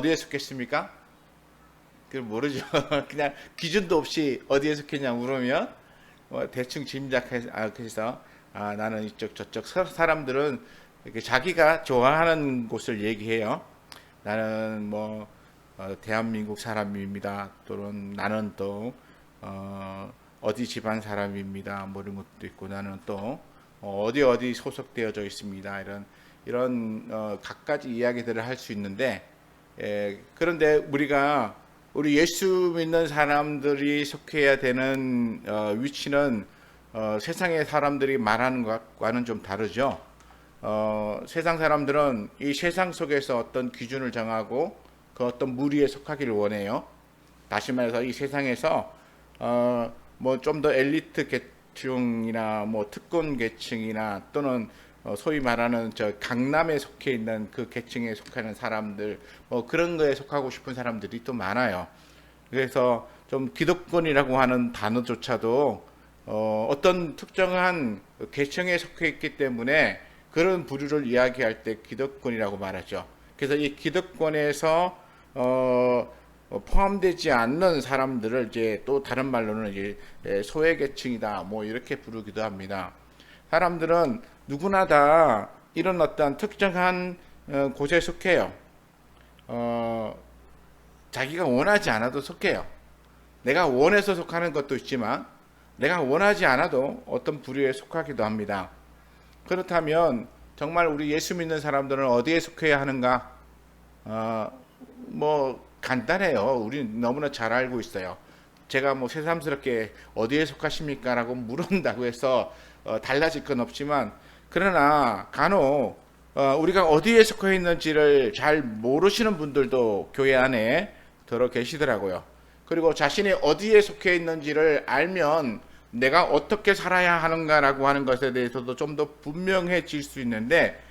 어디에 속했습니까? 그걸 모르죠. 그냥 기준도 없이 어디에 속했냐 물으면 대충 짐작해서 나는 이쪽 저쪽 사람들은 이렇게 자기가 좋아하는 곳을 얘기해요. 나는 대한민국 사람입니다. 또는 나는 또 어디 집안 사람입니다. 뭐 이런 것도 있고 나는 또 어디 소속되어져 있습니다. 이런 갖가지 이야기들을 할 수 있는데 그런데 우리 예수 믿는 사람들이 속해야 되는 위치는 세상의 사람들이 말하는 것과는 좀 다르죠. 세상 사람들은 이 세상 속에서 어떤 기준을 정하고 그 어떤 무리에 속하기를 원해요. 다시 말해서 이 세상에서 좀 더 엘리트 계층이나 특권 계층이나 또는 소위 말하는 저 강남에 속해 있는 그 계층에 속하는 사람들 그런 거에 속하고 싶은 사람들이 또 많아요. 그래서 좀 기득권이라고 하는 단어조차도 어떤 특정한 계층에 속해 있기 때문에 그런 부류를 이야기할 때 기득권이라고 말하죠. 그래서 이 기득권에서 포함되지 않는 사람들을 이제 또 다른 말로는 이제 소외계층이다 이렇게 부르기도 합니다. 사람들은 누구나 다 이런 어떤 특정한 곳에 속해요. 자기가 원하지 않아도 속해요. 내가 원해서 속하는 것도 있지만 내가 원하지 않아도 어떤 부류에 속하기도 합니다. 그렇다면 정말 우리 예수 믿는 사람들은 어디에 속해야 하는가? 간단해요. 우리 너무나 잘 알고 있어요. 제가 새삼스럽게 어디에 속하십니까? 라고 물은다고 해서 달라질 건 없지만 그러나 간혹 우리가 어디에 속해 있는지를 잘 모르시는 분들도 교회 안에 들어 계시더라고요. 그리고 자신이 어디에 속해 있는지를 알면 내가 어떻게 살아야 하는가라고 하는 것에 대해서도 좀 더 분명해질 수 있는데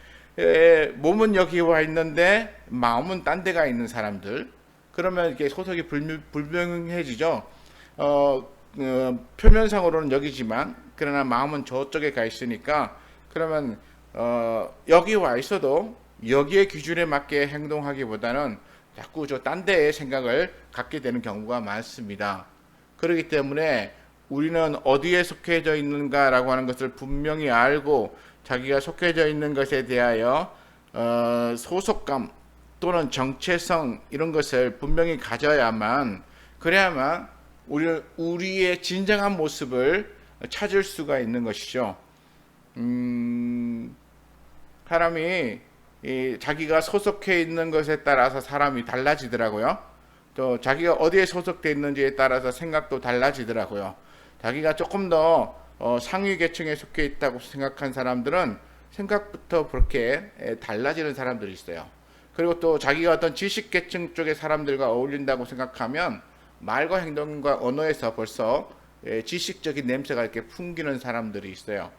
몸은 여기 와 있는데 마음은 딴 데가 있는 사람들 그러면 이렇게 소속이 불명해지죠. 표면상으로는 여기지만 그러나 마음은 저쪽에 가 있으니까 그러면 여기 와 있어도 여기의 기준에 맞게 행동하기보다는 자꾸 저 딴 데의 생각을 갖게 되는 경우가 많습니다. 그렇기 때문에 우리는 어디에 속해져 있는가라고 하는 것을 분명히 알고 자기가 속해져 있는 것에 대하여 소속감 또는 정체성 이런 것을 분명히 가져야만 그래야만 우리의 진정한 모습을 찾을 수가 있는 것이죠. 사람이 자기가 소속해 있는 것에 따라서 사람이 달라지더라고요. 또 자기가 어디에 소속돼 있는지에 따라서 생각도 달라지더라고요. 자기가 조금 더 상위 계층에 속해 있다고 생각한 사람들은 생각부터 그렇게 달라지는 사람들이 있어요. 그리고 또 자기가 어떤 지식 계층 쪽의 사람들과 어울린다고 생각하면 말과 행동과 언어에서 벌써 지식적인 냄새가 이렇게 풍기는 사람들이 있어요.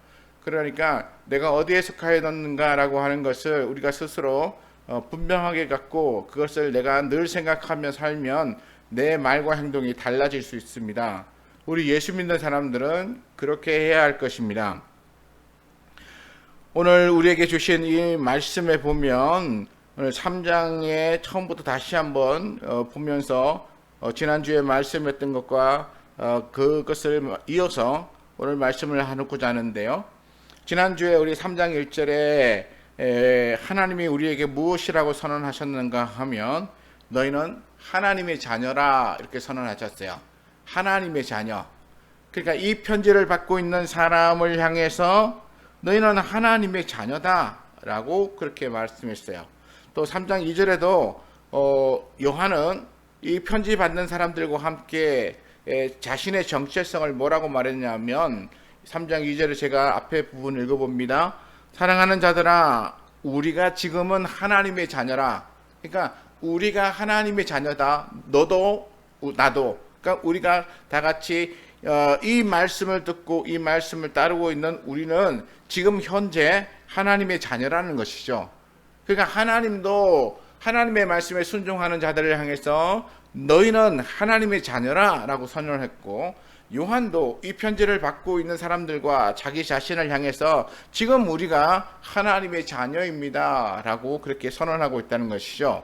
그러니까 내가 어디에 속하여 있는가라고 하는 것을 우리가 스스로 분명하게 갖고 그것을 내가 늘 생각하며 살면 내 말과 행동이 달라질 수 있습니다. 우리 예수 믿는 사람들은 그렇게 해야 할 것입니다. 오늘 우리에게 주신 이 말씀에 보면 오늘 3장에 처음부터 다시 한번 보면서 지난주에 말씀했던 것과 그것을 이어서 오늘 말씀을 하고자 하는데요. 지난주에 우리 3장 1절에 하나님이 우리에게 무엇이라고 선언하셨는가 하면 너희는 하나님의 자녀라 이렇게 선언하셨어요. 하나님의 자녀. 그러니까 이 편지를 받고 있는 사람을 향해서 너희는 하나님의 자녀다 라고 그렇게 말씀했어요. 또 3장 2절에도 요한은 이 편지 받는 사람들과 함께 자신의 정체성을 뭐라고 말했냐면 3장 2절에 제가 앞에 부분 읽어봅니다. 사랑하는 자들아 우리가 지금은 하나님의 자녀라. 그러니까 우리가 하나님의 자녀다. 너도 나도. 그러니까 우리가 다 같이 이 말씀을 듣고 이 말씀을 따르고 있는 우리는 지금 현재 하나님의 자녀라는 것이죠. 그러니까 하나님도 하나님의 말씀에 순종하는 자들을 향해서 너희는 하나님의 자녀라 라고 선언했고 요한도 이 편지를 받고 있는 사람들과 자기 자신을 향해서 지금 우리가 하나님의 자녀입니다 라고 그렇게 선언하고 있다는 것이죠.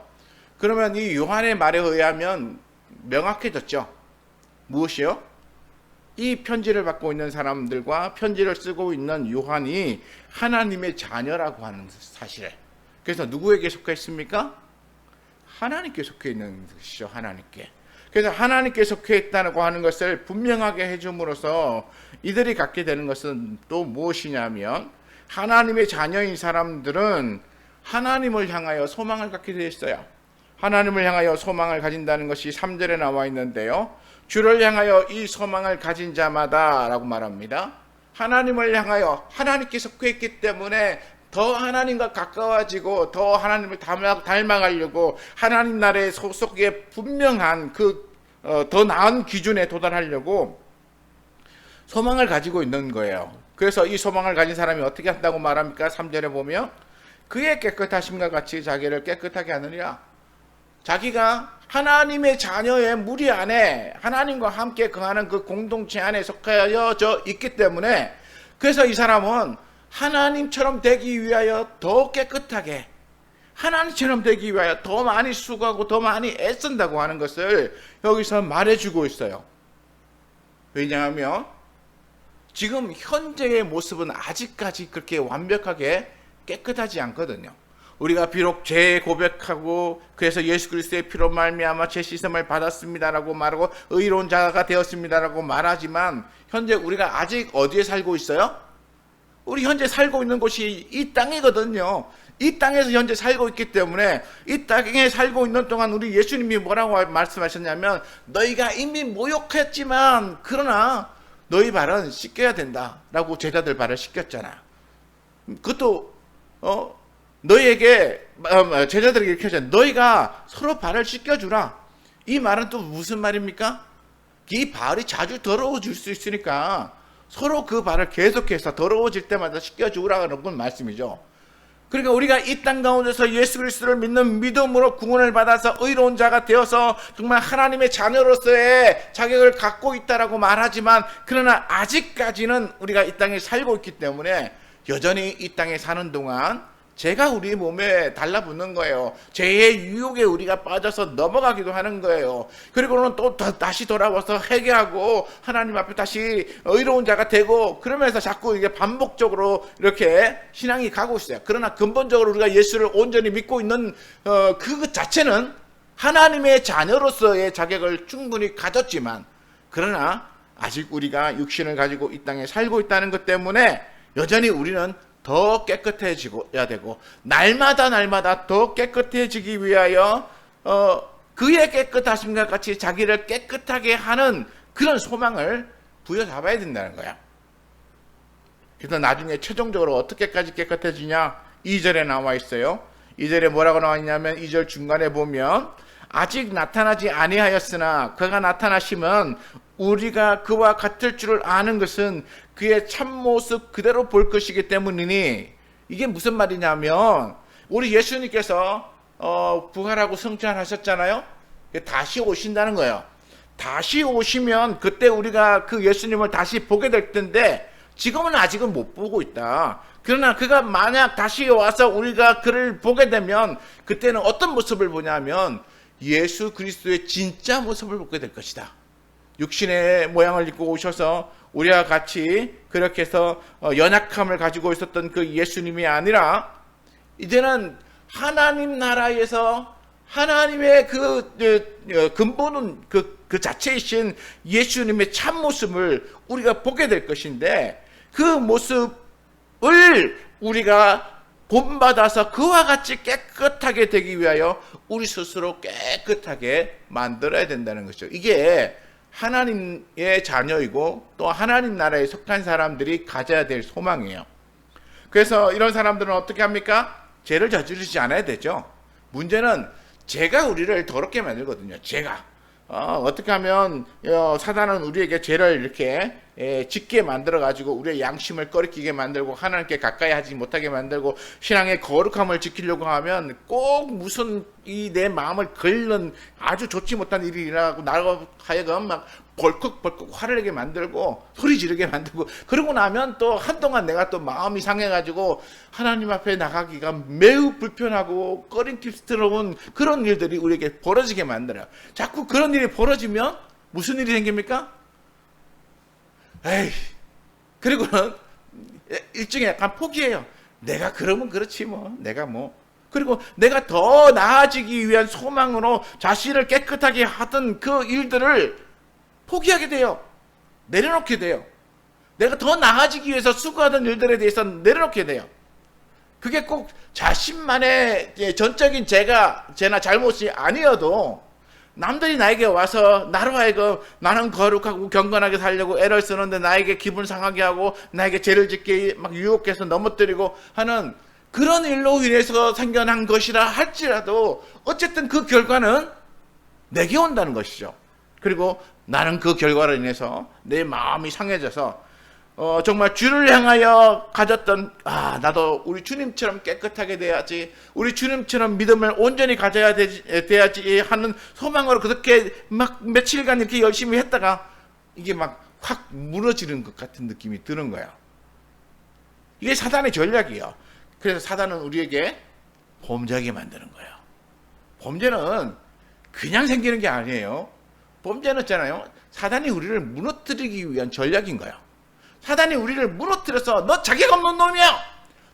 그러면 이 요한의 말에 의하면 명확해졌죠. 무엇이요? 이 편지를 받고 있는 사람들과 편지를 쓰고 있는 요한이 하나님의 자녀라고 하는 사실을. 그래서 누구에게 속해 있습니까? 하나님께 속해 있는 것이죠. 하나님께. 그래서 하나님께 속해 있다고 하는 것을 분명하게 해줌으로써 이들이 갖게 되는 것은 또 무엇이냐면, 하나님의 자녀인 사람들은 하나님을 향하여 소망을 갖게 되어 있어요. 하나님을 향하여 소망을 가진다는 것이 3절에 나와 있는데요, 주를 향하여 이 소망을 가진 자마다 라고 말합니다. 하나님을 향하여, 하나님께 속해 있기 때문에 더 하나님과 가까워지고 더 하나님을 닮아가려고 하나님 나라의 속에 분명한 더 나은 기준에 도달하려고 소망을 가지고 있는 거예요. 그래서 이 소망을 가진 사람이 어떻게 한다고 말합니까? 3절에 보면 그의 깨끗하심과 같이 자기를 깨끗하게 하느니라. 자기가 하나님의 자녀의 무리 안에 하나님과 함께 거하는 그 공동체 안에 속하여져 있기 때문에, 그래서 이 사람은 하나님처럼 되기 위하여 더 깨끗하게, 하나님처럼 되기 위하여 더 많이 수고하고 더 많이 애쓴다고 하는 것을 여기서 말해주고 있어요. 왜냐하면 지금 현재의 모습은 아직까지 그렇게 완벽하게 깨끗하지 않거든요. 우리가 비록 죄 고백하고 그래서 예수 그리스도의 피로 말미암아 죄 씻음을 받았습니다라고 말하고 의로운 자가 되었습니다라고 말하지만, 현재 우리가 아직 어디에 살고 있어요? 우리 현재 살고 있는 곳이 이 땅이거든요. 이 땅에서 현재 살고 있기 때문에, 이 땅에 살고 있는 동안 우리 예수님이 뭐라고 말씀하셨냐면, 너희가 이미 모욕했지만 그러나 너희 발은 씻겨야 된다라고 제자들 발을 씻겼잖아. 그것도 너희에게, 제자들에게 이렇게 하잖아. 너희가 서로 발을 씻겨주라. 이 말은 또 무슨 말입니까? 이 발이 자주 더러워질 수 있으니까 서로 그 발을 계속해서 더러워질 때마다 씻겨주라는 건 말씀이죠. 그러니까 우리가 이 땅 가운데서 예수 그리스도를 믿는 믿음으로 구원을 받아서 의로운 자가 되어서 정말 하나님의 자녀로서의 자격을 갖고 있다라고 말하지만, 그러나 아직까지는 우리가 이 땅에 살고 있기 때문에 여전히 이 땅에 사는 동안 죄가 우리 몸에 달라붙는 거예요. 죄의 유혹에 우리가 빠져서 넘어가기도 하는 거예요. 그리고는 또 다시 돌아와서 회개하고 하나님 앞에 다시 의로운 자가 되고, 그러면서 자꾸 이게 반복적으로 이렇게 신앙이 가고 있어요. 그러나 근본적으로 우리가 예수를 온전히 믿고 있는 그 자체는 하나님의 자녀로서의 자격을 충분히 가졌지만, 그러나 아직 우리가 육신을 가지고 이 땅에 살고 있다는 것 때문에 여전히 우리는 더 깨끗해져야 되고, 날마다 더 깨끗해지기 위하여 그의 깨끗하심과 같이 자기를 깨끗하게 하는 그런 소망을 부여잡아야 된다는 거야. 그래서 나중에 최종적으로 어떻게까지 깨끗해지냐, 2절에 나와 있어요. 2절에 뭐라고 나와 있냐면, 2절 중간에 보면 아직 나타나지 아니하였으나 그가 나타나시면 우리가 그와 같을 줄을 아는 것은 그의 참모습 그대로 볼 것이기 때문이니. 이게 무슨 말이냐면, 우리 예수님께서 부활하고 승천하셨잖아요. 다시 오신다는 거예요. 다시 오시면 그때 우리가 그 예수님을 다시 보게 될 텐데, 지금은 아직은 못 보고 있다. 그러나 그가 만약 다시 와서 우리가 그를 보게 되면 그때는 어떤 모습을 보냐면 예수 그리스도의 진짜 모습을 보게 될 것이다. 육신의 모양을 입고 오셔서 우리와 같이 그렇게 해서 연약함을 가지고 있었던 그 예수님이 아니라, 이제는 하나님 나라에서 하나님의 근본은 그 자체이신 예수님의 참모습을 우리가 보게 될 것인데, 그 모습을 우리가 본받아서 그와 같이 깨끗하게 되기 위하여 우리 스스로 깨끗하게 만들어야 된다는 것이죠. 이게 하나님의 자녀이고 또 하나님 나라에 속한 사람들이 가져야 될 소망이에요. 그래서 이런 사람들은 어떻게 합니까? 죄를 저지르지 않아야 되죠. 문제는 죄가 우리를 더럽게 만들거든요. 죄가 어떻게 하면 사단은 우리에게 죄를 이렇게 짓게 만들어가지고 우리의 양심을 꺼리끼게 만들고 하나님께 가까이 하지 못하게 만들고 신앙의 거룩함을 지키려고 하면 꼭 무슨 이 내 마음을 긁는 아주 좋지 못한 일이 일어나고 나로 하여금 막 벌컥벌컥 화를 내게 만들고 소리 지르게 만들고 그러고 나면 또 한동안 내가 또 마음이 상해가지고 하나님 앞에 나가기가 매우 불편하고 꺼림칙스러운 그런 일들이 우리에게 벌어지게 만들어요. 자꾸 그런 일이 벌어지면 무슨 일이 생깁니까? 에이, 그리고는 일종의 약간 포기해요. 내가 그러면 그렇지 뭐. 내가 뭐. 그리고 내가 더 나아지기 위한 소망으로 자신을 깨끗하게 하던 그 일들을 포기하게 돼요. 내려놓게 돼요. 내가 더 나아지기 위해서 수고하던 일들에 대해서 내려놓게 돼요. 그게 꼭 자신만의 전적인 죄나 잘못이 아니어도 남들이 나에게 와서 나로 하여금 나는 거룩하고 경건하게 살려고 애를 쓰는데 나에게 기분 상하게 하고 나에게 죄를 짓게 막 유혹해서 넘어뜨리고 하는 그런 일로 인해서 생겨난 것이라 할지라도 어쨌든 그 결과는 내게 온다는 것이죠. 그리고 나는 그 결과로 인해서 내 마음이 상해져서 정말 주를 향하여 가졌던 나도 우리 주님처럼 깨끗하게 돼야지, 우리 주님처럼 믿음을 온전히 가져야 돼야지 하는 소망으로 그렇게 막 며칠간 이렇게 열심히 했다가 이게 막 확 무너지는 것 같은 느낌이 드는 거예요. 이게 사단의 전략이에요. 그래서 사단은 우리에게 범죄하게 만드는 거예요. 범죄는 그냥 생기는 게 아니에요. 범죄는 있잖아요. 사단이 우리를 무너뜨리기 위한 전략인 거예요. 사단이 우리를 무너뜨려서 너 자격 없는 놈이야.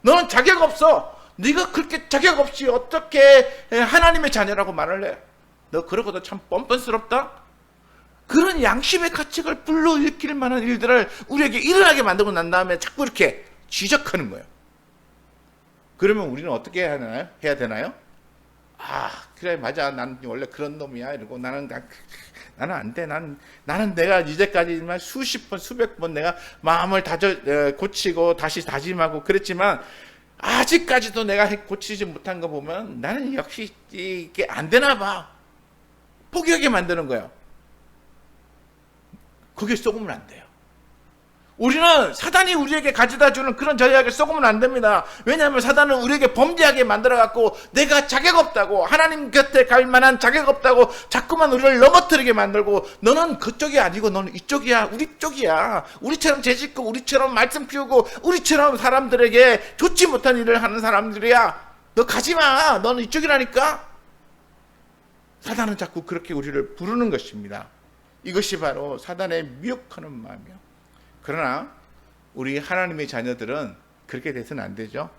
너는 자격 없어. 네가 그렇게 자격 없이 어떻게 하나님의 자녀라고 말을 해. 너 그러고도 참 뻔뻔스럽다. 그런 양심의 가책을 불러일으킬 만한 일들을 우리에게 일어나게 만들고 난 다음에 자꾸 이렇게 지적하는 거예요. 그러면 우리는 어떻게 해야 되나요? 그래 맞아. 난 원래 그런 놈이야. 이러고 나는 안 돼. 나는 내가 이제까지만 수십 번, 수백 번 내가 마음을 고치고 다시 다짐하고 그랬지만 아직까지도 내가 고치지 못한 거 보면 나는 역시 이게 안 되나 봐. 포기하게 만드는 거예요. 거기에 속으면 안 돼요. 우리는 사단이 우리에게 가져다 주는 그런 전략에 썩으면 안 됩니다. 왜냐하면 사단은 우리에게 범죄하게 만들어갖고 내가 자격 없다고, 하나님 곁에 갈 만한 자격 없다고 자꾸만 우리를 넘어뜨리게 만들고 너는 그쪽이 아니고 너는 이쪽이야, 우리 쪽이야. 우리처럼 죄짓고 우리처럼 말씀 피우고 우리처럼 사람들에게 좋지 못한 일을 하는 사람들이야. 너 가지마. 너는 이쪽이라니까. 사단은 자꾸 그렇게 우리를 부르는 것입니다. 이것이 바로 사단의 미혹하는 마음이요. 그러나 우리 하나님의 자녀들은 그렇게 돼서는 안 되죠.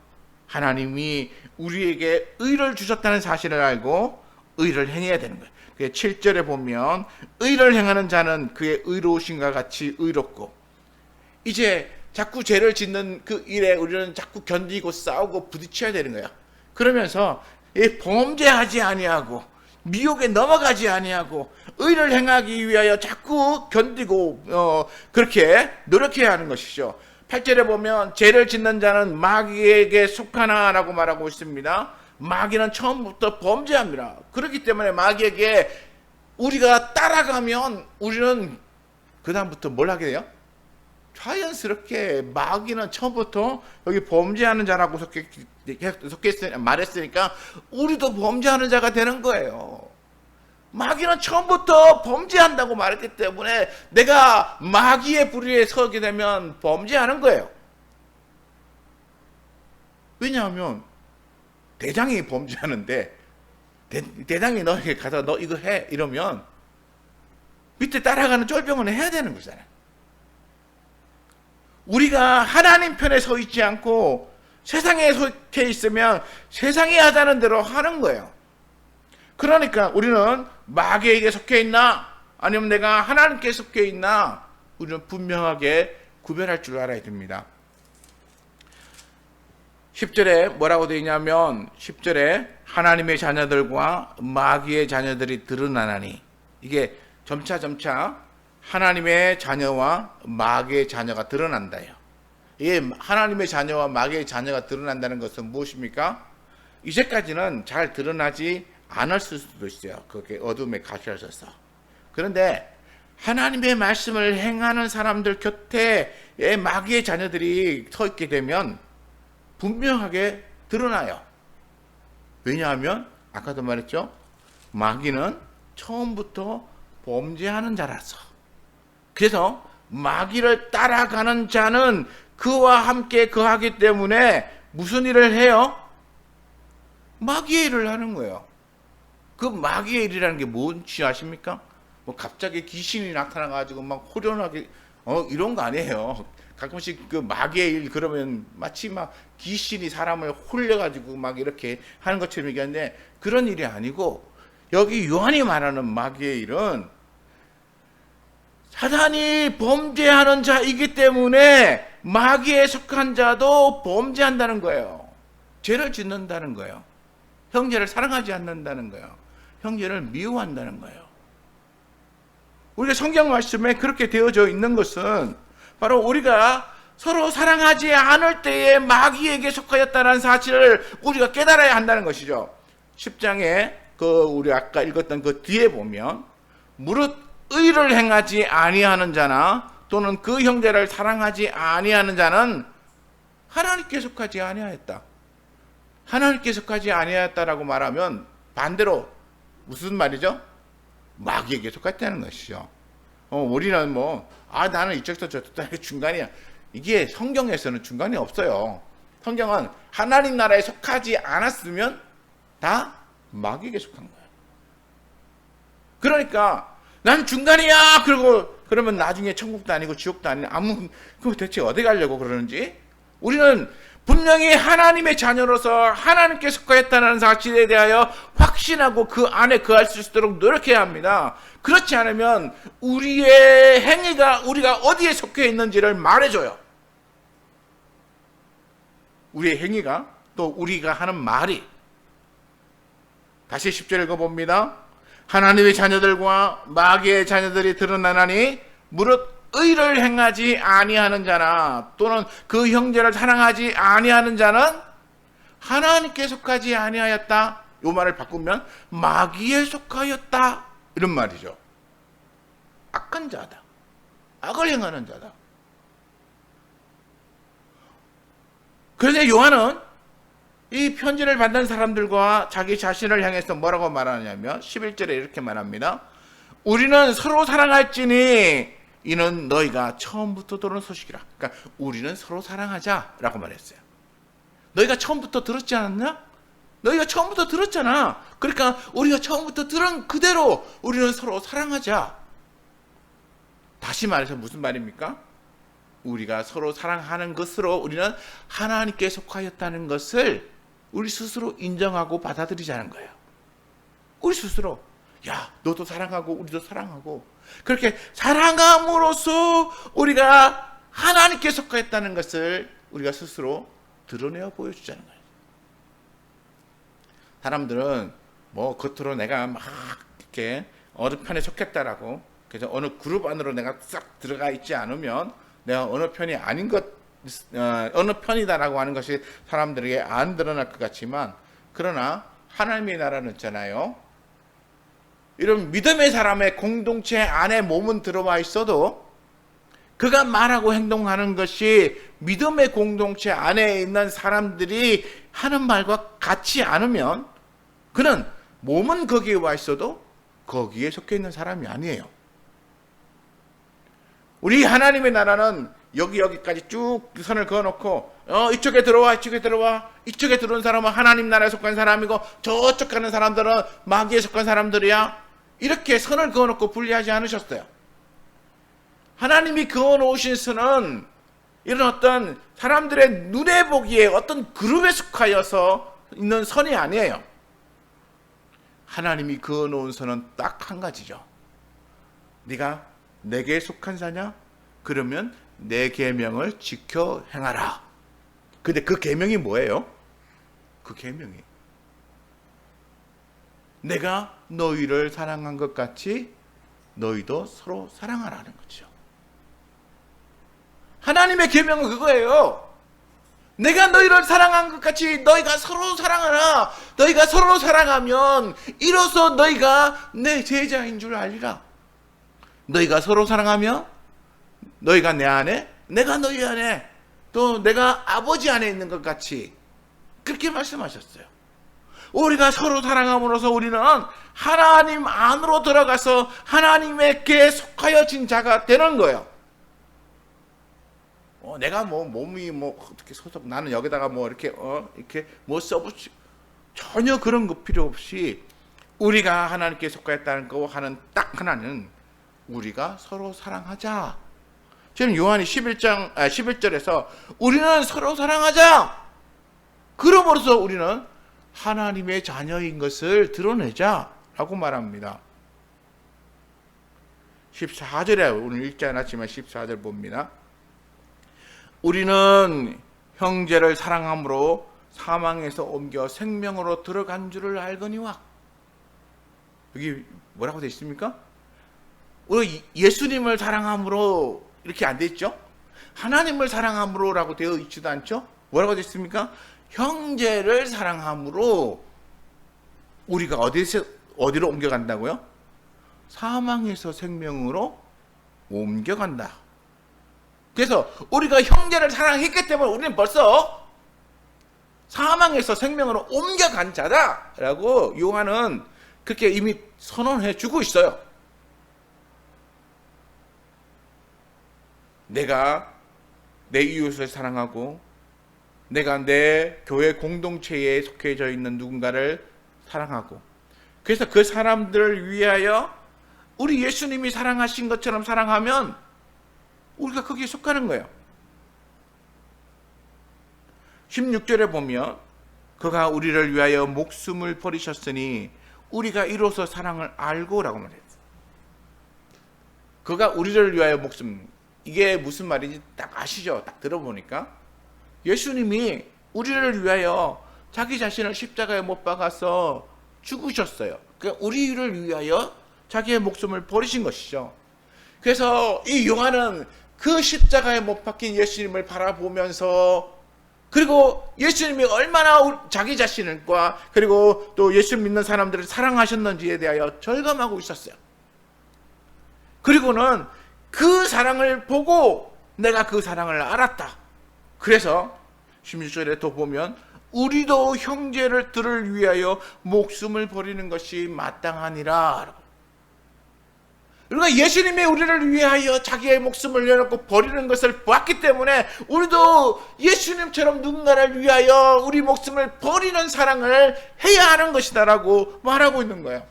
하나님이 우리에게 의를 주셨다는 사실을 알고 의를 행해야 되는 거예요. 7절에 보면 의를 행하는 자는 그의 의로우신과 같이 의롭고, 이제 자꾸 죄를 짓는 그 일에 우리는 자꾸 견디고 싸우고 부딪혀야 되는 거예요. 그러면서 범죄하지 아니하고 미혹에 넘어가지 아니하고 의를 행하기 위하여 자꾸 견디고 그렇게 노력해야 하는 것이죠. 8절에 보면 죄를 짓는 자는 마귀에게 속하나라고 말하고 있습니다. 마귀는 처음부터 범죄합니다. 그렇기 때문에 마귀에게 우리가 따라가면 우리는 그 다음부터 뭘 하게 돼요? 자연스럽게 마귀는 처음부터 여기 범죄하는 자라고 말했으니까 우리도 범죄하는 자가 되는 거예요. 마귀는 처음부터 범죄한다고 말했기 때문에 내가 마귀의 부리에 서게 되면 범죄하는 거예요. 왜냐하면 대장이 범죄하는데 대장이 너에게 가서 너 이거 해 이러면 밑에 따라가는 쫄병은 해야 되는 거잖아요. 우리가 하나님 편에 서 있지 않고 세상에 속해 있으면 세상이 하자는 대로 하는 거예요. 그러니까 우리는 마귀에게 속해 있나 아니면 내가 하나님께 속해 있나 우리는 분명하게 구별할 줄 알아야 됩니다. 10절에 뭐라고 되어 있냐면 10절에 하나님의 자녀들과 마귀의 자녀들이 드러나나니, 이게 점차 하나님의 자녀와 마귀의 자녀가 드러난다요. 이게 하나님의 자녀와 마귀의 자녀가 드러난다는 것은 무엇입니까? 이제까지는 잘 드러나지 않았을 수도 있어요. 그렇게 어둠에 갇혀져서. 그런데 하나님의 말씀을 행하는 사람들 곁에 마귀의 자녀들이 서 있게 되면 분명하게 드러나요. 왜냐하면 아까도 말했죠. 마귀는 처음부터 범죄하는 자라서. 그래서 마귀를 따라가는 자는 그와 함께 거하기 때문에 무슨 일을 해요? 마귀의 일을 하는 거예요. 그 마귀의 일이라는 게 뭔지 아십니까? 뭐 갑자기 귀신이 나타나가지고 막 호련하게 이런 거 아니에요. 가끔씩 그 마귀의 일 그러면 마치 막 귀신이 사람을 홀려가지고 막 이렇게 하는 것처럼 얘기하는데 그런 일이 아니고 여기 요한이 말하는 마귀의 일은 사단이 범죄하는 자이기 때문에 마귀에 속한 자도 범죄한다는 거예요. 죄를 짓는다는 거예요. 형제를 사랑하지 않는다는 거예요. 형제를 미워한다는 거예요. 우리가 성경 말씀에 그렇게 되어져 있는 것은 바로 우리가 서로 사랑하지 않을 때에 마귀에게 속하였다는 사실을 우리가 깨달아야 한다는 것이죠. 10장에 우리 아까 읽었던 그 뒤에 보면 무릇 의를 행하지 아니하는 자나 또는 그 형제를 사랑하지 아니하는 자는 하나님께 속하지 아니하였다. 하나님께 속하지 아니하였다라고 말하면 반대로 무슨 말이죠? 마귀에게 속했다는 것이죠. 우리는 나는 이쪽부터 저쪽부터 중간이야. 이게 성경에서는 중간이 없어요. 성경은 하나님 나라에 속하지 않았으면 다 마귀에게 속한 거예요. 그러니까 난 중간이야. 그러면 나중에 천국도 아니고 지옥도 아니고 그럼 대체 어디 가려고 그러는지 우리는 분명히 하나님의 자녀로서 하나님께 속하였다는 사실에 대하여 확신하고 그 안에 거할 수 있도록 노력해야 합니다. 그렇지 않으면 우리의 행위가 우리가 어디에 속해 있는지를 말해줘요. 우리의 행위가 또 우리가 하는 말이. 다시 10절 읽어봅니다. 하나님의 자녀들과 마귀의 자녀들이 드러나나니 무릇 의를 행하지 아니하는 자나 또는 그 형제를 사랑하지 아니하는 자는 하나님께 속하지 아니하였다. 이 말을 바꾸면 마귀에 속하였다 이런 말이죠. 악한 자다. 악을 행하는 자다. 그런데 요한은 이 편지를 받는 사람들과 자기 자신을 향해서 뭐라고 말하냐면 11절에 이렇게 말합니다. 우리는 서로 사랑할지니 이는 너희가 처음부터 들은 소식이라. 그러니까 우리는 서로 사랑하자라고 말했어요. 너희가 처음부터 들었지 않았냐? 너희가 처음부터 들었잖아. 그러니까 우리가 처음부터 들은 그대로 우리는 서로 사랑하자. 다시 말해서 무슨 말입니까? 우리가 서로 사랑하는 것으로 우리는 하나님께 속하였다는 것을 우리 스스로 인정하고 받아들이자는 거예요. 우리 스스로 야 너도 사랑하고 우리도 사랑하고 그렇게 사랑함으로써 우리가 하나님께 속하였다는 것을 우리가 스스로 드러내어 보여주자는 거예요. 사람들은 겉으로 내가 막 이렇게 어느 편에 속했다라고 그래서 어느 그룹 안으로 내가 싹 들어가 있지 않으면 내가 어느 편이 아닌 어느 편이다라고 하는 것이 사람들에게 안 드러날 것 같지만 그러나 하나님의 나라는 있잖아요. 이런 믿음의 사람의 공동체 안에 몸은 들어와 있어도 그가 말하고 행동하는 것이 믿음의 공동체 안에 있는 사람들이 하는 말과 같지 않으면 그는 몸은 거기에 와 있어도 거기에 속해 있는 사람이 아니에요. 우리 하나님의 나라는 여기까지 쭉 선을 그어놓고 이쪽에 들어와 이쪽에 들어와 이쪽에 들어온 사람은 하나님 나라에 속한 사람이고 저쪽 가는 사람들은 마귀에 속한 사람들이야. 이렇게 선을 그어놓고 분리하지 않으셨어요. 하나님이 그어놓으신 선은 이런 어떤 사람들의 눈에 보기에 어떤 그룹에 속하여서 있는 선이 아니에요. 하나님이 그어놓은 선은 딱 한 가지죠. 네가 내게 속한 자냐? 그러면 내 계명을 지켜 행하라. 근데 그 계명이 뭐예요? 그 계명이 내가 너희를 사랑한 것 같이 너희도 서로 사랑하라는 거죠. 하나님의 계명은 그거예요. 내가 너희를 사랑한 것 같이 너희가 서로 사랑하라. 너희가 서로 사랑하면 이로써 너희가 내 제자인 줄 알리라. 너희가 서로 사랑하며 너희가 내 안에 내가 너희 안에 또 내가 아버지 안에 있는 것 같이 그렇게 말씀하셨어요. 우리가 서로 사랑함으로써 우리는 하나님 안으로 들어가서 하나님에게 속하여진 자가 되는 거예요. 내가 몸이 어떻게 소속 나는 여기다가 이렇게 써붙이 전혀 그런 거 필요 없이 우리가 하나님께 속하였다는 거 하는 딱 하나는 우리가 서로 사랑하자. 지금 요한이 11절에서 우리는 서로 사랑하자. 그러므로써 우리는 하나님의 자녀인 것을 드러내자라고 말합니다. 14절에 오늘 읽지 않았지만 14절 봅니다. 우리는 형제를 사랑함으로 사망에서 옮겨 생명으로 들어간 줄을 알거니와. 여기 뭐라고 되어 있습니까? 우리 예수님을 사랑함으로 이렇게 안 되어 있죠? 하나님을 사랑함으로라고 되어 있지도 않죠? 뭐라고 되어 있습니까? 형제를 사랑함으로 우리가 어디로 옮겨간다고요? 사망에서 생명으로 옮겨간다. 그래서 우리가 형제를 사랑했기 때문에 우리는 벌써 사망에서 생명으로 옮겨간 자다라고 요한은 그렇게 이미 선언해 주고 있어요. 내가 내 이웃을 사랑하고 내가 내 교회 공동체에 속해져 있는 누군가를 사랑하고 그래서 그 사람들을 위하여 우리 예수님이 사랑하신 것처럼 사랑하면 우리가 거기에 속하는 거예요. 16절에 보면 그가 우리를 위하여 목숨을 버리셨으니 우리가 이로써 사랑을 알고 라고 말했어요. 그가 우리를 위하여 목숨, 이게 무슨 말인지 딱 아시죠? 딱 들어보니까 예수님이 우리를 위하여 자기 자신을 십자가에 못 박아서 죽으셨어요. 그러니까 우리를 위하여 자기의 목숨을 버리신 것이죠. 그래서 이 요한은 그 십자가에 못 박힌 예수님을 바라보면서 그리고 예수님이 얼마나 자기 자신과 그리고 또 예수 믿는 사람들을 사랑하셨는지에 대하여 절감하고 있었어요. 그리고는 그 사랑을 보고 내가 그 사랑을 알았다. 그래서 16절에 또 보면 우리도 형제들을 위하여 목숨을 버리는 것이 마땅하니라. 그러니까 예수님이 우리를 위하여 자기의 목숨을 내놓고 버리는 것을 보았기 때문에 우리도 예수님처럼 누군가를 위하여 우리 목숨을 버리는 사랑을 해야 하는 것이다라고 말하고 있는 거예요.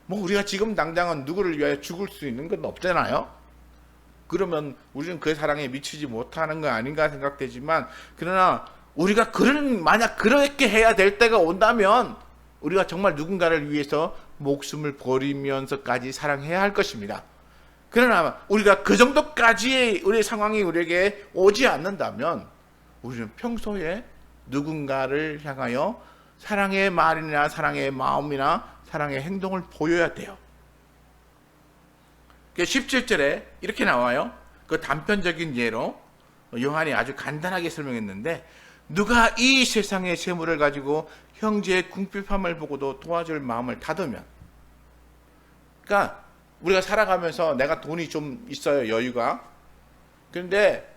우리가 지금 당장은 누구를 위하여 죽을 수 있는 건 없잖아요. 그러면 우리는 그 사랑에 미치지 못하는 거 아닌가 생각되지만 그러나 우리가 만약 그렇게 해야 될 때가 온다면 우리가 정말 누군가를 위해서 목숨을 버리면서까지 사랑해야 할 것입니다. 그러나 우리가 그 정도까지 우리의 상황이 우리에게 오지 않는다면 우리는 평소에 누군가를 향하여 사랑의 말이나 사랑의 마음이나 사랑의 행동을 보여야 돼요. 17절에 이렇게 나와요. 그 단편적인 예로 요한이 아주 간단하게 설명했는데 누가 이 세상의 재물을 가지고 형제의 궁핍함을 보고도 도와줄 마음을 닫으면, 그러니까 우리가 살아가면서 내가 돈이 좀 있어요, 여유가. 그런데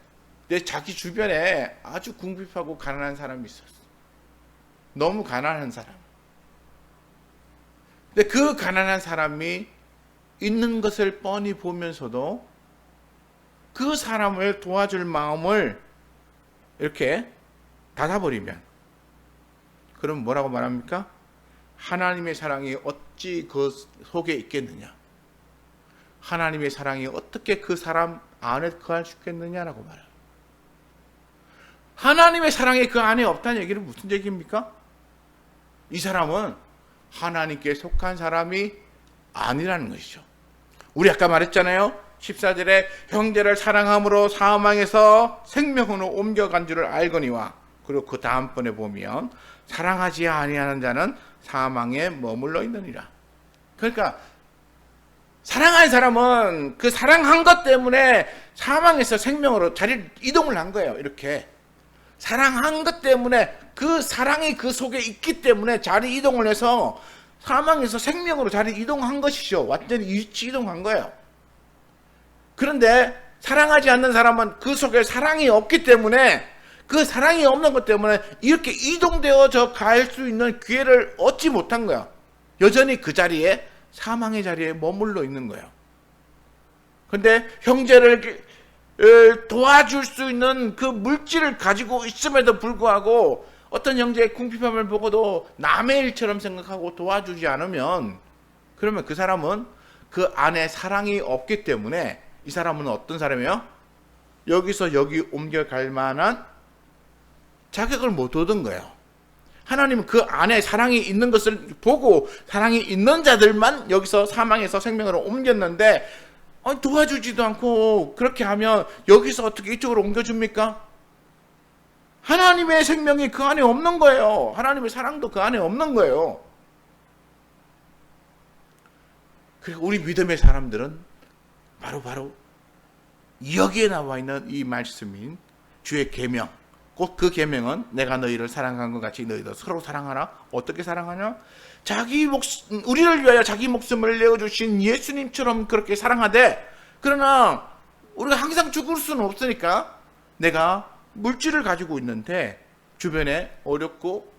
내 자기 주변에 아주 궁핍하고 가난한 사람이 있었어. 너무 가난한 사람. 근데 그 가난한 사람이 있는 것을 뻔히 보면서도 그 사람을 도와줄 마음을 이렇게 닫아버리면, 그럼 뭐라고 말합니까? 하나님의 사랑이 어찌 그 속에 있겠느냐? 하나님의 사랑이 어떻게 그 사람 안에 거할 수 있겠느냐라고 말해요. 하나님의 사랑이 그 안에 없다는 얘기는 무슨 얘기입니까? 이 사람은 하나님께 속한 사람이 아니라는 것이죠. 우리 아까 말했잖아요. 14절에 형제를 사랑함으로 사망에서 생명으로 옮겨간 줄을 알거니와, 그리고 그 다음번에 보면 사랑하지 아니하는 자는 사망에 머물러 있느니라. 그러니까 사랑하는 사람은 그 사랑한 것 때문에 사망에서 생명으로 자리를 이동을 한 거예요. 이렇게 사랑한 것 때문에, 그 사랑이 그 속에 있기 때문에 자리 이동을 해서 사망에서 생명으로 자리 이동한 것이죠. 완전히 위치 이동한 거예요. 그런데 사랑하지 않는 사람은 그 속에 사랑이 없기 때문에, 그 사랑이 없는 것 때문에 이렇게 이동되어져 갈 수 있는 기회를 얻지 못한 거야. 여전히 그 자리에, 사망의 자리에 머물러 있는 거예요. 근데 형제를 도와줄 수 있는 그 물질을 가지고 있음에도 불구하고 어떤 형제의 궁핍함을 보고도 남의 일처럼 생각하고 도와주지 않으면, 그러면 그 사람은 그 안에 사랑이 없기 때문에 이 사람은 어떤 사람이에요? 여기서 여기 옮겨갈 만한 자격을 못 얻은 거예요. 하나님은 그 안에 사랑이 있는 것을 보고 사랑이 있는 자들만 여기서 사망에서 생명으로 옮겼는데, 도와주지도 않고 그렇게 하면 여기서 어떻게 이쪽으로 옮겨줍니까? 하나님의 생명이 그 안에 없는 거예요. 하나님의 사랑도 그 안에 없는 거예요. 그리고 우리 믿음의 사람들은 바로 여기에 나와 있는 이 말씀인 주의 계명, 곧 그 계명은 내가 너희를 사랑한 것 같이 너희도 서로 사랑하라. 어떻게 사랑하냐? 우리를 위하여 자기 목숨을 내어주신 예수님처럼 그렇게 사랑하되, 그러나 우리가 항상 죽을 수는 없으니까 내가 물질을 가지고 있는데 주변에 어렵고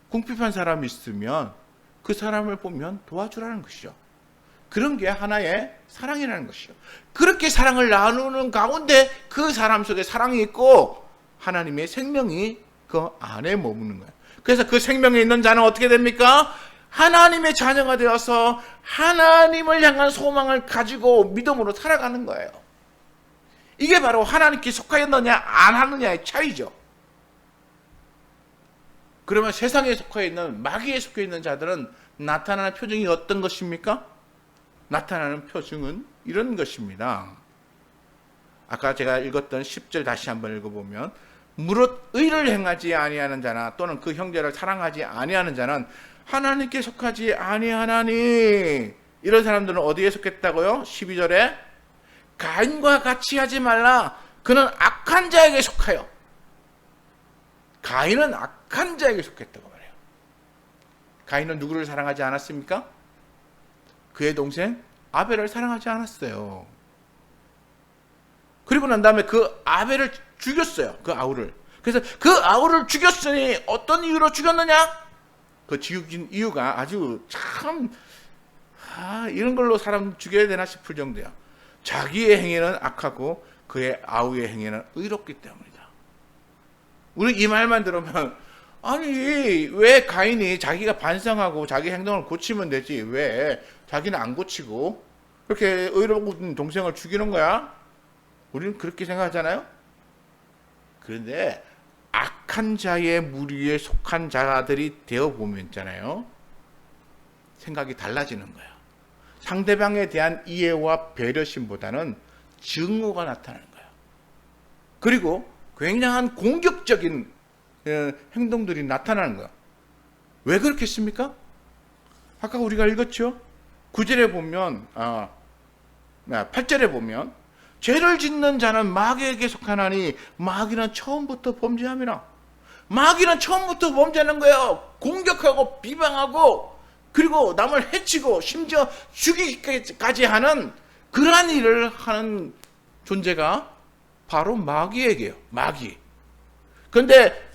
궁핍한 사람이 있으면 그 사람을 보면 도와주라는 것이죠. 그런 게 하나의 사랑이라는 것이죠. 그렇게 사랑을 나누는 가운데 그 사람 속에 사랑이 있고 하나님의 생명이 그 안에 머무는 거예요. 그래서 그 생명에 있는 자는 어떻게 됩니까? 하나님의 자녀가 되어서 하나님을 향한 소망을 가지고 믿음으로 살아가는 거예요. 이게 바로 하나님께 속하였느냐 안 하느냐의 차이죠. 그러면 세상에 속해 있는, 마귀에 속해 있는 자들은 나타나는 표정이 어떤 것입니까? 나타나는 표징은 이런 것입니다. 아까 제가 읽었던 10절 다시 한번 읽어보면, 무릇 의를 행하지 아니하는 자나 또는 그 형제를 사랑하지 아니하는 자는 하나님께 속하지 아니하나니. 이런 사람들은 어디에 속했다고요? 12절에 가인과 같이 하지 말라. 그는 악한 자에게 속하여. 가인은 악한 자에게 속했다고 말해요. 가인은 누구를 사랑하지 않았습니까? 그의 동생 아벨을 사랑하지 않았어요. 그리고 난 다음에 그 아벨을 죽였어요. 그 아우를. 그래서 그 아우를 죽였으니 어떤 이유로 죽였느냐? 그 죽인 이유가 아주 참, 이런 걸로 사람 죽여야 되나 싶을 정도야. 자기의 행위는 악하고 그의 아우의 행위는 의롭기 때문이다. 우리 이 말만 들으면, 아니 왜 가인이 자기가 반성하고 자기 행동을 고치면 되지, 왜 자기는 안 고치고 그렇게 의로운 동생을 죽이는 거야? 우리는 그렇게 생각하잖아요. 그런데 악한 자의 무리에 속한 자들이 되어보면 있잖아요, 생각이 달라지는 거예요. 상대방에 대한 이해와 배려심보다는 증오가 나타나는 거예요. 그리고 굉장한 공격적인 행동들이 나타나는 거예요. 왜 그렇겠습니까? 아까 우리가 읽었죠? 9절에 보면, 8절에 보면, 죄를 짓는 자는 마귀에게 속하나니 마귀는 처음부터 범죄함이라. 마귀는 처음부터 범죄하는 거예요. 공격하고 비방하고 그리고 남을 해치고 심지어 죽이기까지 하는 그러한 일을 하는 존재가 바로 마귀에게요. 마귀. 그런데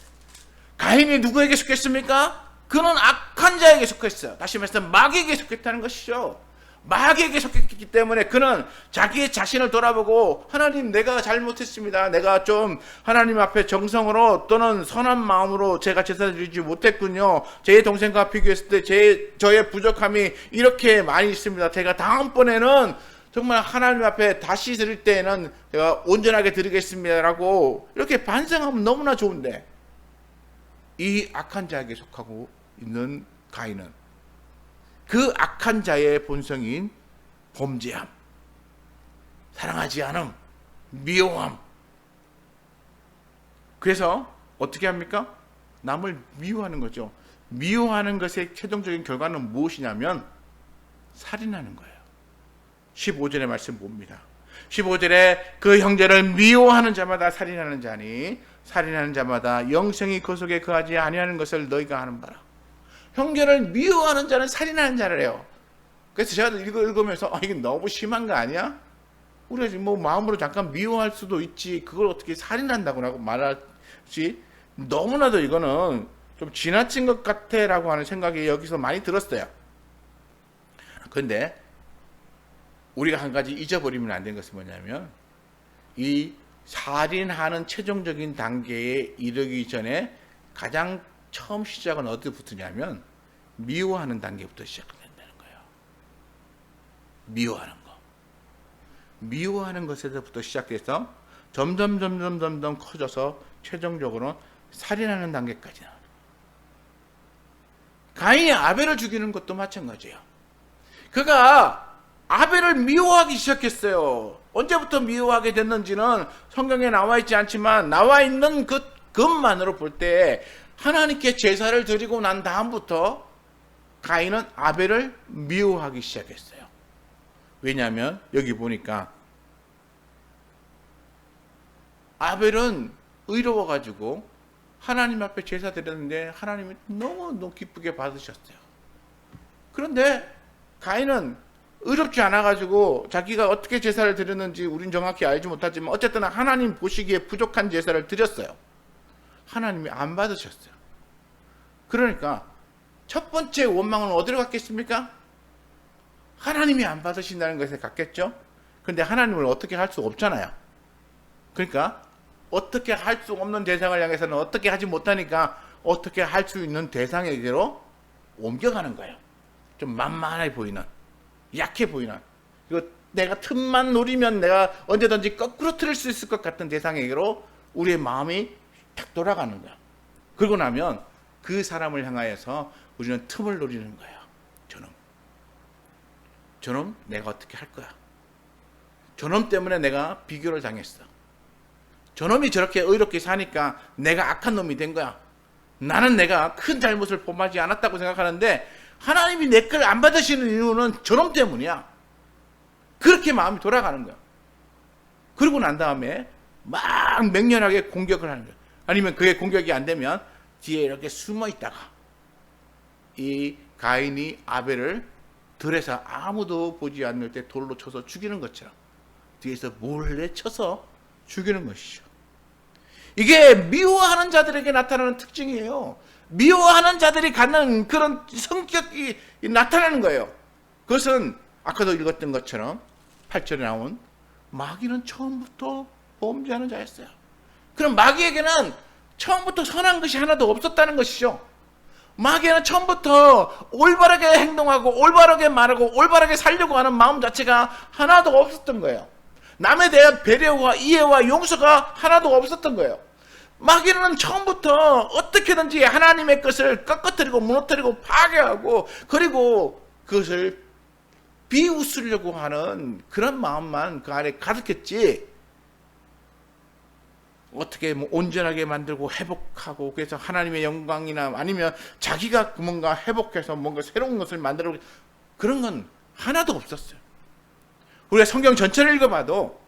가인이 누구에게 속했습니까? 그는 악한 자에게 속했어요. 다시 말해서 마귀에게 속했다는 것이죠. 마귀에게 속했기 때문에 그는 자기의 자신을 돌아보고, 하나님 내가 잘못했습니다. 내가 좀 하나님 앞에 정성으로 또는 선한 마음으로 제가 제사 드리지 못했군요. 제 동생과 비교했을 때 저의 부족함이 이렇게 많이 있습니다. 제가 다음번에는 정말 하나님 앞에 다시 드릴 때에는 제가 온전하게 드리겠습니다라고 이렇게 반성하면 너무나 좋은데, 이 악한 자에게 속하고 있는 가인은 그 악한 자의 본성인 범죄함, 사랑하지 않음, 미워함. 그래서 어떻게 합니까? 남을 미워하는 거죠. 미워하는 것의 최종적인 결과는 무엇이냐면 살인하는 거예요. 15절의 말씀 봅니다. 15절에 그 형제를 미워하는 자마다 살인하는 자니 살인하는 자마다 영생이 그 속에 거하지 아니하는 것을 너희가 아는 바라. 형제를 미워하는 자는 살인하는 자래요. 그래서 제가 이거 읽으면서 이게 너무 심한 거 아니야? 우리가 지금 뭐 마음으로 잠깐 미워할 수도 있지 그걸 어떻게 살인한다고 말하지? 너무나도 이거는 좀 지나친 것 같아라고 하는 생각이 여기서 많이 들었어요. 그런데 우리가 한 가지 잊어버리면 안 되는 것은 뭐냐면 이 살인하는 최종적인 단계에 이르기 전에 가장 처음 시작은 어디부터냐면 미워하는 단계부터 시작된다는 거예요. 미워하는 것에서부터 시작돼서 점점 커져서 최종적으로 살인하는 단계까지 나와요. 가인이 아벨을 죽이는 것도 마찬가지예요. 그가 아벨을 미워하기 시작했어요. 언제부터 미워하게 됐는지는 성경에 나와 있지 않지만 나와 있는 것만으로 볼 때 하나님께 제사를 드리고 난 다음부터 가인은 아벨을 미워하기 시작했어요. 왜냐하면 여기 보니까 아벨은 의로워가지고 하나님 앞에 제사 드렸는데 하나님이 너무 기쁘게 받으셨어요. 그런데 가인은 의롭지 않아가지고 자기가 어떻게 제사를 드렸는지 우린 정확히 알지 못하지만 어쨌든 하나님 보시기에 부족한 제사를 드렸어요. 하나님이 안 받으셨어요. 그러니까 첫 번째 원망은 어디로 갔겠습니까? 하나님이 안 받으신다는 것에 갔겠죠. 근데 하나님을 어떻게 할 수 없잖아요. 그러니까 어떻게 할 수 없는 대상을 향해서는 어떻게 하지 못하니까 어떻게 할 수 있는 대상에게로 옮겨가는 거예요. 좀 만만해 보이는, 약해 보이는, 이거 내가 틈만 노리면 내가 언제든지 거꾸로 틀을 수 있을 것 같은 대상에게로 우리의 마음이 탁 돌아가는 거야. 그러고 나면 그 사람을 향하여서 우리는 틈을 노리는 거예요. 저놈 내가 어떻게 할 거야. 저놈 때문에 내가 비교를 당했어. 저놈이 저렇게 의롭게 사니까 내가 악한 놈이 된 거야. 나는 내가 큰 잘못을 범하지 않았다고 생각하는데 하나님이 내 걸 안 받으시는 이유는 저놈 때문이야. 그렇게 마음이 돌아가는 거야. 그러고 난 다음에 막 맹렬하게 공격을 하는 거야. 아니면 그게 공격이 안 되면 뒤에 이렇게 숨어 있다가 이 가인이 아벨을 들에서 아무도 보지 않을 때 돌로 쳐서 죽이는 것처럼 뒤에서 몰래 쳐서 죽이는 것이죠. 이게 미워하는 자들에게 나타나는 특징이에요. 미워하는 자들이 갖는 그런 성격이 나타나는 거예요. 그것은 아까도 읽었던 것처럼 8절에 나온 마귀는 처음부터 범죄하는 자였어요. 그럼 마귀에게는 처음부터 선한 것이 하나도 없었다는 것이죠. 마귀는 처음부터 올바르게 행동하고 올바르게 말하고 올바르게 살려고 하는 마음 자체가 하나도 없었던 거예요. 남에 대한 배려와 이해와 용서가 하나도 없었던 거예요. 마귀는 처음부터 어떻게든지 하나님의 것을 꺾어뜨리고 무너뜨리고 파괴하고 그리고 그것을 비웃으려고 하는 그런 마음만 그 안에 가득했지, 어떻게 온전하게 만들고 회복하고 그래서 하나님의 영광이나 아니면 자기가 뭔가 회복해서 뭔가 새로운 것을 만들고 그런 건 하나도 없었어요. 우리가 성경 전체를 읽어봐도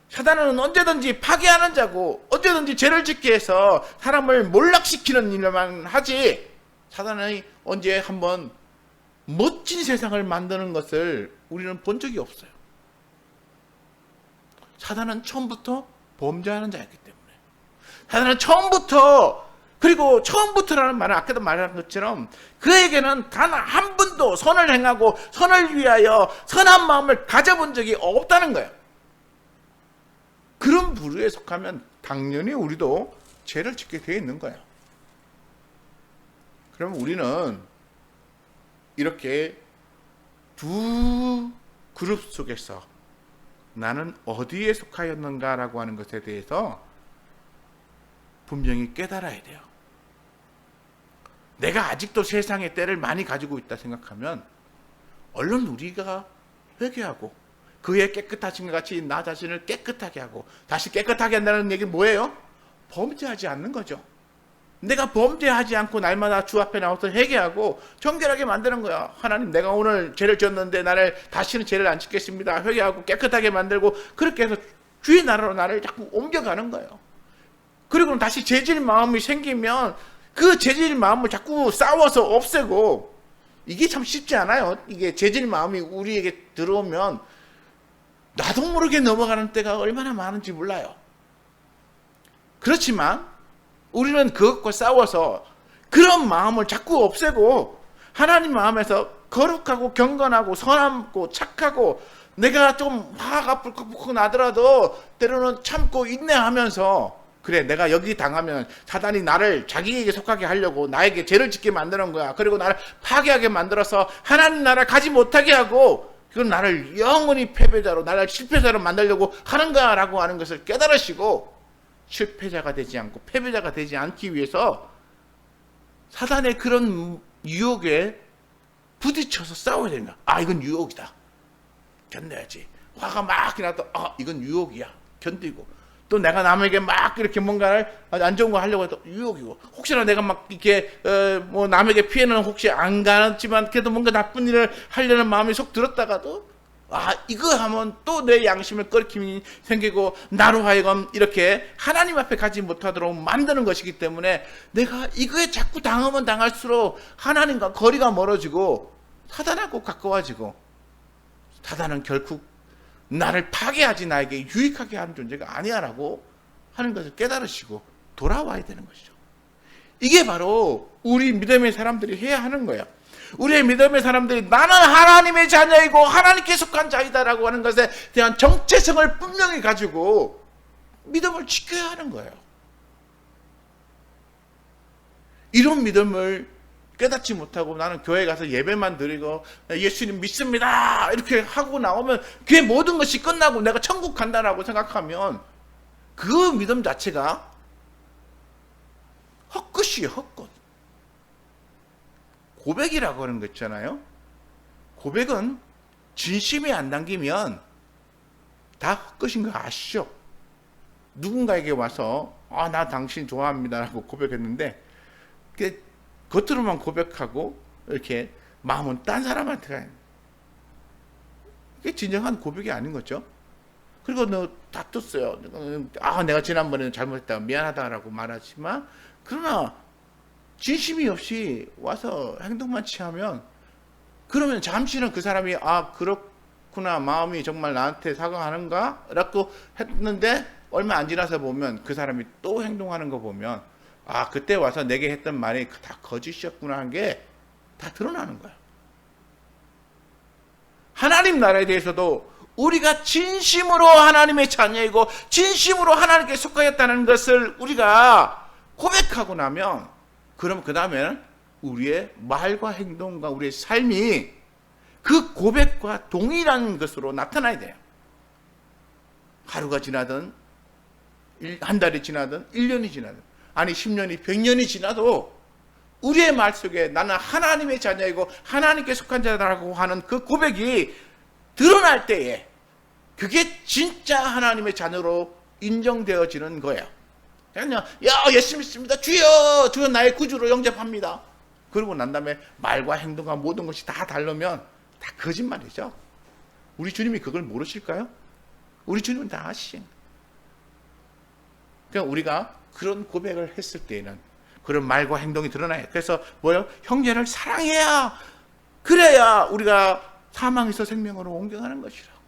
사단은 언제든지 파괴하는 자고 언제든지 죄를 짓게 해서 사람을 몰락시키는 일만 하지, 사단이 언제 한번 멋진 세상을 만드는 것을 우리는 본 적이 없어요. 사단은 처음부터 범죄하는 자였기 때문에, 사단은 처음부터, 그리고 처음부터라는 말은 아까도 말한 것처럼 그에게는 단 한 번도 선을 행하고 선을 위하여 선한 마음을 가져본 적이 없다는 거예요. 그런 부류에 속하면 당연히 우리도 죄를 짓게 되어 있는 거예요. 그럼 우리는 이렇게 두 그룹 속에서 나는 어디에 속하였는가라고 하는 것에 대해서 분명히 깨달아야 돼요. 내가 아직도 세상의 때를 많이 가지고 있다 생각하면 얼른 우리가 회개하고 그의 깨끗하신 것 같이 나 자신을 깨끗하게 하고, 다시 깨끗하게 한다는 얘기는 뭐예요? 범죄하지 않는 거죠. 내가 범죄하지 않고 날마다 주 앞에 나와서 회개하고 정결하게 만드는 거야. 하나님, 내가 오늘 죄를 지었는데 나를 다시는 죄를 안 짓겠습니다. 회개하고 깨끗하게 만들고, 그렇게 해서 주의 나라로 나를 자꾸 옮겨가는 거예요. 그리고 다시 죄질 마음이 생기면 그 죄질 마음을 자꾸 싸워서 없애고, 이게 참 쉽지 않아요. 이게 죄질 마음이 우리에게 들어오면 나도 모르게 넘어가는 때가 얼마나 많은지 몰라요. 그렇지만 우리는 그것과 싸워서 그런 마음을 자꾸 없애고 하나님 마음에서 거룩하고 경건하고 선하고 착하고 내가 좀 화가 불컥불컥 나더라도 때로는 참고 인내하면서 그래 내가 여기 당하면 사단이 나를 자기에게 속하게 하려고 나에게 죄를 짓게 만드는 거야. 그리고 나를 파괴하게 만들어서 하나님 나라를 가지 못하게 하고 그건 나를 영원히 패배자로 나를 실패자로 만들려고 하는 거야라고 하는 것을 깨달으시고 실패자가 되지 않고 패배자가 되지 않기 위해서 사단의 그런 유혹에 부딪혀서 싸워야 되는 거야. 아 이건 유혹이다. 견뎌야지. 화가 막 나도 이건 유혹이야. 견디고 또 내가 남에게 막 이렇게 뭔가를 안 좋은 거 하려고 해도 유혹이고 혹시나 내가 막 이렇게 뭐 남에게 피해는 혹시 안 가지만 그래도 뭔가 나쁜 일을 하려는 마음이 속 들었다가도 이거 하면 또 내 양심에 꺼리낌이 생기고 나로 하여금 이렇게 하나님 앞에 가지 못하도록 만드는 것이기 때문에 내가 이거에 자꾸 당하면 당할수록 하나님과 거리가 멀어지고 사단하고 가까워지고 사단은 결국 나를 파괴하지 나에게 유익하게 하는 존재가 아니야라고 하는 것을 깨달으시고 돌아와야 되는 것이죠. 이게 바로 우리 믿음의 사람들이 해야 하는 거예요. 우리의 믿음의 사람들이 나는 하나님의 자녀이고 하나님께 속한 자이다라고 하는 것에 대한 정체성을 분명히 가지고 믿음을 지켜야 하는 거예요. 이런 믿음을 깨닫지 못하고 나는 교회 가서 예배만 드리고 예수님 믿습니다 이렇게 하고 나오면 그게 모든 것이 끝나고 내가 천국 간다라고 생각하면 그 믿음 자체가 헛것이에요. 헛것. 고백이라고 하는 거 있잖아요. 고백은 진심이 안 담기면 다 헛것인 거 아시죠? 누군가에게 와서 나 당신 좋아합니다 라고 고백했는데 겉으로만 고백하고 이렇게 마음은 딴 사람한테 가요. 그게 진정한 고백이 아닌 거죠. 그리고 너 다퉜어요. 내가 지난번에는 잘못했다 미안하다라고 말하지만 그러나 진심이 없이 와서 행동만 취하면 그러면 잠시는 그 사람이 그렇구나 마음이 정말 나한테 사과하는가? 라고 했는데 얼마 안 지나서 보면 그 사람이 또 행동하는 거 보면 그때 와서 내게 했던 말이 다 거짓이었구나 한 게 다 드러나는 거야. 하나님 나라에 대해서도 우리가 진심으로 하나님의 자녀이고 진심으로 하나님께 속하였다는 것을 우리가 고백하고 나면 그럼 그 다음에는 우리의 말과 행동과 우리의 삶이 그 고백과 동일한 것으로 나타나야 돼요. 하루가 지나든 한 달이 지나든 1년이 지나든 10년이 100년이 지나도 우리의 말 속에 나는 하나님의 자녀이고 하나님께 속한 자라고 하는 그 고백이 드러날 때에 그게 진짜 하나님의 자녀로 인정되어지는 거예요. 그냥 예수 믿습니다. 주여 나의 구주로 영접합니다. 그러고 난 다음에 말과 행동과 모든 것이 다 다르면 다 거짓말이죠. 우리 주님이 그걸 모르실까요? 우리 주님은 다 아시죠. 그러니까 우리가 그런 고백을 했을 때에는 그런 말과 행동이 드러나요. 그래서 형제를 사랑해야 그래야 우리가 사망에서 생명으로 옮겨가는 것이라고.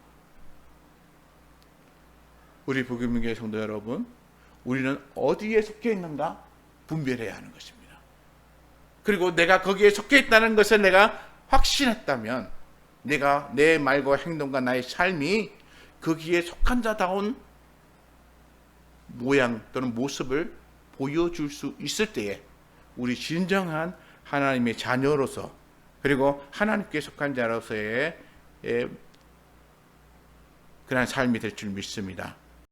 우리 복음교회 성도 여러분, 우리는 어디에 속해 있는가 분별해야 하는 것입니다. 그리고 내가 거기에 속해 있다는 것을 내가 확신했다면 내가 내 말과 행동과 나의 삶이 거기에 속한 자다운 모양 또는 모습을 보여줄 수 있을 때에 우리 진정한 하나님의 자녀로서 그리고 하나님께 속한 자로서의 그런 삶이 될 줄 믿습니다.